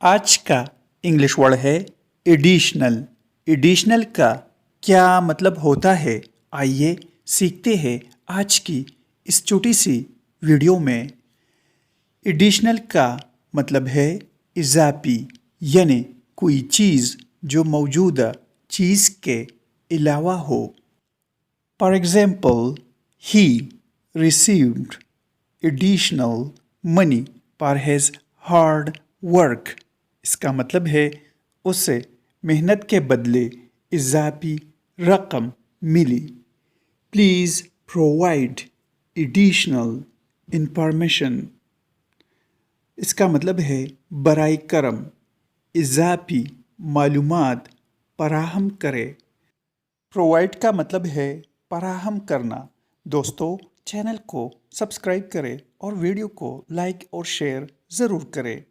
आज का English word है एडिशनल। एडिशनल का क्या मतलब होता है, आइए सीखते हैं आज की इस छोटी सी वीडियो में। एडिशनल का मतलब है इजाफी, यानी कोई चीज़ जो मौजूदा चीज़ के अलावा हो। For example, he received additional money for his hard work. इसका मतलब है उसे मेहनत के बदले इजाफी रकम मिली। Please provide additional information. इसका मतलब है बराए करम इजाफी मालूमात फराहम करे। प्रोवाइड का मतलब है फराहम करना। दोस्तों, चैनल को सब्सक्राइब करें और वीडियो को लाइक और शेयर ज़रूर करें।